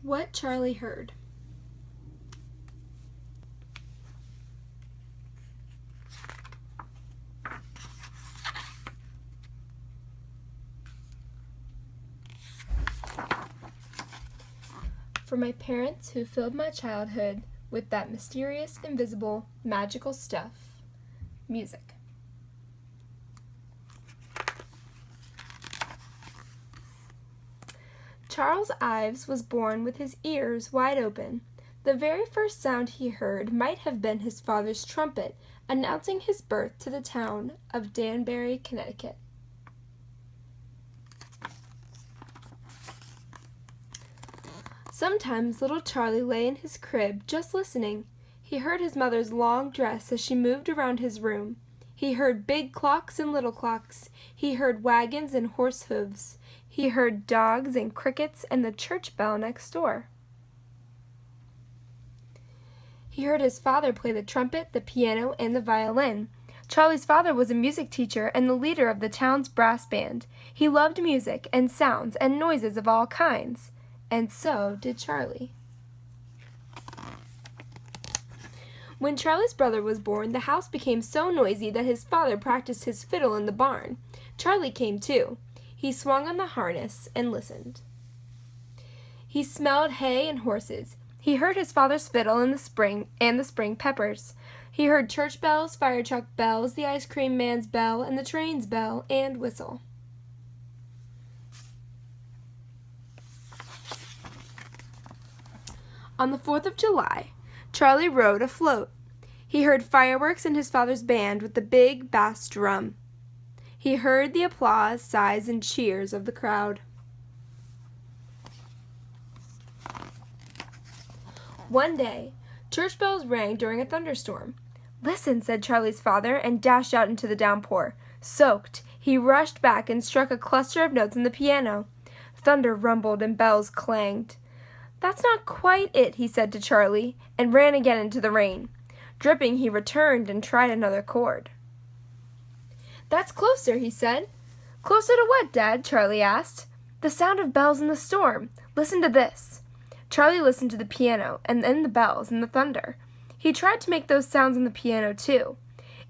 What Charlie heard. For my parents who filled my childhood with that mysterious, invisible, magical stuff, music. Charles Ives was born with his ears wide open. The very first sound he heard might have been his father's trumpet announcing his birth to the town of Danbury, Connecticut. Sometimes little Charlie lay in his crib just listening. He heard his mother's long dress as she moved around his room. He heard big clocks and little clocks. He heard wagons and horse hooves. He heard dogs and crickets and the church bell next door. He heard his father play the trumpet, the piano, and the violin. Charlie's father was a music teacher and the leader of the town's brass band. He loved music and sounds and noises of all kinds. And so did Charlie. When Charlie's brother was born, the house became so noisy that his father practiced his fiddle in the barn. Charlie came too. He swung on the harness and listened. He smelled hay and horses. He heard his father's fiddle in the spring and the spring peppers. He heard church bells, fire truck bells, the ice cream man's bell, and the train's bell and whistle. On the 4th of July, Charlie rode a float. He heard fireworks and his father's band with the big bass drum. He heard the applause, sighs, and cheers of the crowd. One day, church bells rang during a thunderstorm. "Listen," said Charlie's father, and dashed out into the downpour. Soaked, he rushed back and struck a cluster of notes on the piano. Thunder rumbled and bells clanged. "That's not quite it," he said to Charlie, and ran again into the rain. Dripping, he returned and tried another chord. "That's closer," he said. "Closer to what, Dad?" Charlie asked. "The sound of bells in the storm. Listen to this." Charlie listened to the piano, and then the bells and the thunder. He tried to make those sounds on the piano, too.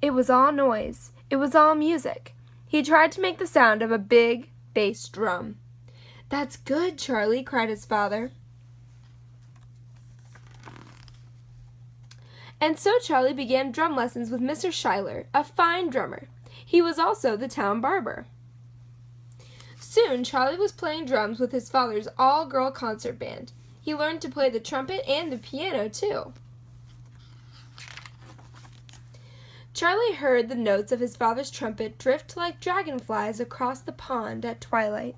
It was all noise. It was all music. He tried to make the sound of a big bass drum. "That's good, Charlie," cried his father. And so Charlie began drum lessons with Mr. Schuyler, a fine drummer. He was also the town barber. Soon Charlie was playing drums with his father's all-girl concert band. He learned to play the trumpet and the piano, too. Charlie heard the notes of his father's trumpet drift like dragonflies across the pond at twilight.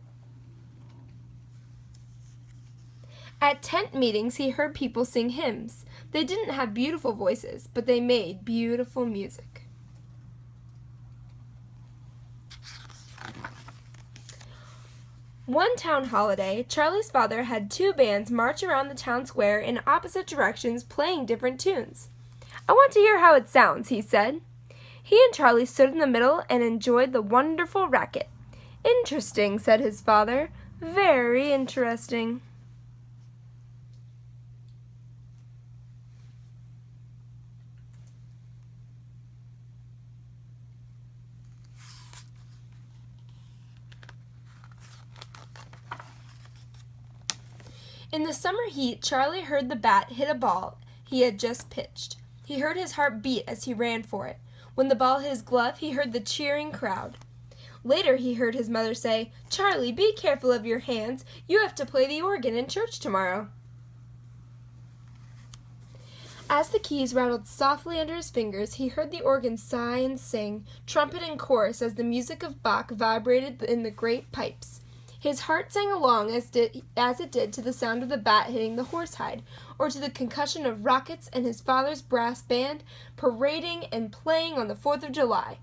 At tent meetings, he heard people sing hymns. They didn't have beautiful voices, but they made beautiful music. One town holiday, Charlie's father had 2 bands march around the town square in opposite directions playing different tunes. "I want to hear how it sounds," he said. He and Charlie stood in the middle and enjoyed the wonderful racket. "Interesting," said his father. "Very interesting." In the summer heat, Charlie heard the bat hit a ball he had just pitched. He heard his heart beat as he ran for it. When the ball hit his glove, he heard the cheering crowd. Later, he heard his mother say, "Charlie, be careful of your hands. You have to play the organ in church tomorrow." As the keys rattled softly under his fingers, he heard the organ sigh and sing, trumpet and chorus, as the music of Bach vibrated in the great pipes. His heart sang along as it did to the sound of the bat hitting the horsehide, or to the concussion of rockets and his father's brass band parading and playing on the 4th of July.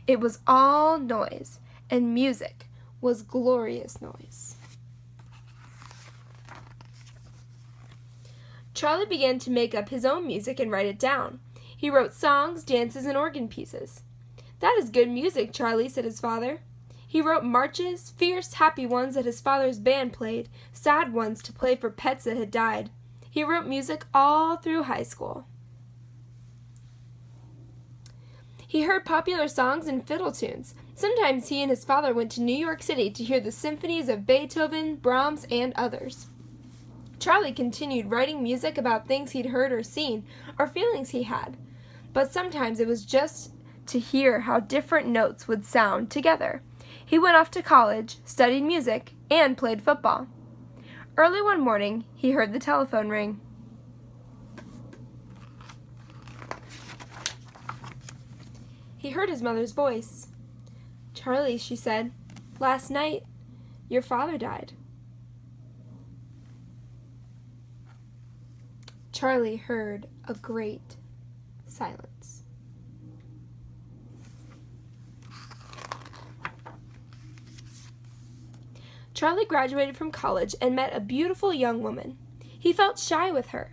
It was all noise, and music was glorious noise. Charlie began to make up his own music and write it down. He wrote songs, dances, and organ pieces. "That is good music, Charlie," said his father. He wrote marches, fierce, happy ones that his father's band played, sad ones to play for pets that had died. He wrote music all through high school. He heard popular songs and fiddle tunes. Sometimes he and his father went to New York City to hear the symphonies of Beethoven, Brahms, and others. Charlie continued writing music about things he'd heard or seen, or feelings he had. But sometimes it was just to hear how different notes would sound together. He went off to college, studied music, and played football. Early one morning, he heard the telephone ring. He heard his mother's voice. "Charlie," she said, "last night, your father died." Charlie heard a great silence. Charlie graduated from college and met a beautiful young woman. He felt shy with her.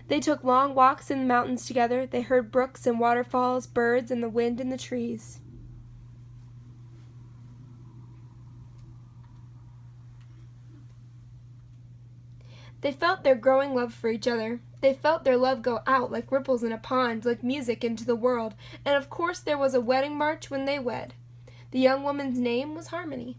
They took long walks in the mountains together. They heard brooks and waterfalls, birds, and the wind in the trees. They felt their growing love for each other. They felt their love go out like ripples in a pond, like music into the world. And of course there was a wedding march when they wed. The young woman's name was Harmony.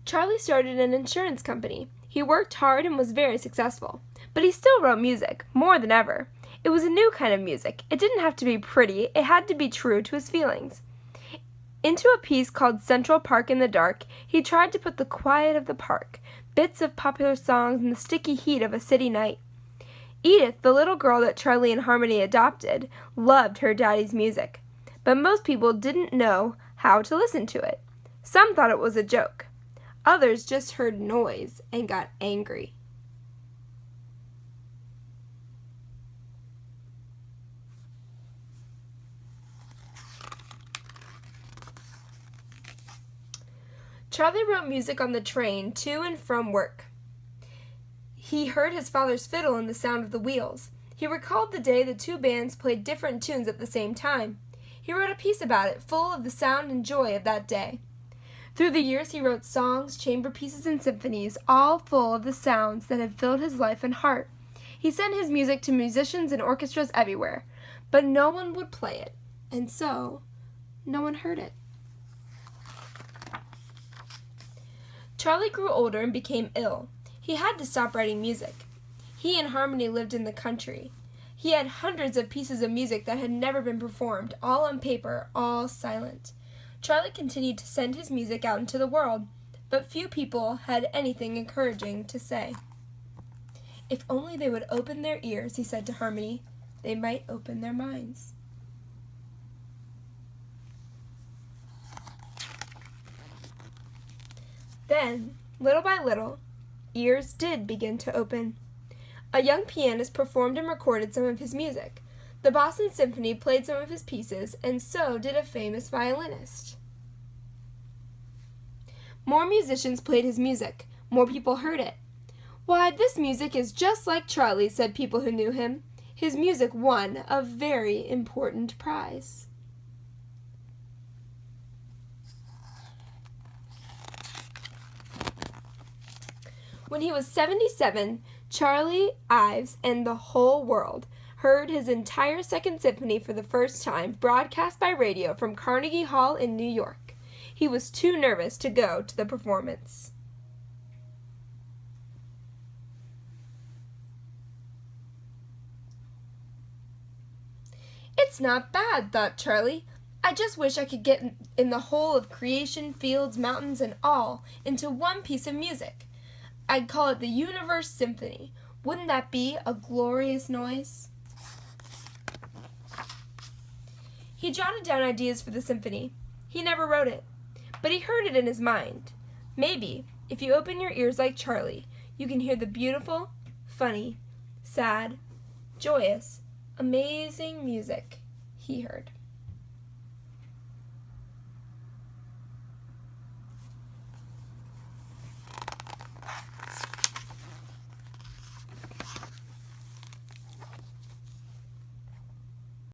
Charlie started an insurance company. He worked hard and was very successful. But he still wrote music, more than ever. It was a new kind of music. It didn't have to be pretty. It had to be true to his feelings. Into a piece called Central Park in the Dark, he tried to put the quiet of the park, bits of popular songs, and the sticky heat of a city night. Edith, the little girl that Charlie and Harmony adopted, loved her daddy's music. But most people didn't know how to listen to it. Some thought it was a joke. Others just heard noise and got angry. Charlie wrote music on the train to and from work. He heard his father's fiddle and the sound of the wheels. He recalled the day the two bands played different tunes at the same time. He wrote a piece about it, full of the sound and joy of that day. Through the years, he wrote songs, chamber pieces, and symphonies, all full of the sounds that had filled his life and heart. He sent his music to musicians and orchestras everywhere, but no one would play it, and so no one heard it. Charlie grew older and became ill. He had to stop writing music. He and Harmony lived in the country. He had hundreds of pieces of music that had never been performed, all on paper, all silent. Charlie continued to send his music out into the world, but few people had anything encouraging to say. If only they would open their ears, he said to Harmony, they might open their minds. Then, little by little, ears did begin to open. A young pianist performed and recorded some of his music. The Boston Symphony played some of his pieces, and so did a famous violinist. More musicians played his music. More people heard it. "Why, this music is just like Charlie," said people who knew him. His music won a very important prize. When he was 77, Charlie Ives and the whole world heard his entire Second Symphony for the first time, broadcast by radio from Carnegie Hall in New York. He was too nervous to go to the performance. "It's not bad," thought Charlie. "I just wish I could get in the whole of creation, fields, mountains, and all into one piece of music. I'd call it the Universe Symphony. Wouldn't that be a glorious noise?" He jotted down ideas for the symphony. He never wrote it, but he heard it in his mind. Maybe, if you open your ears like Charlie, you can hear the beautiful, funny, sad, joyous, amazing music he heard.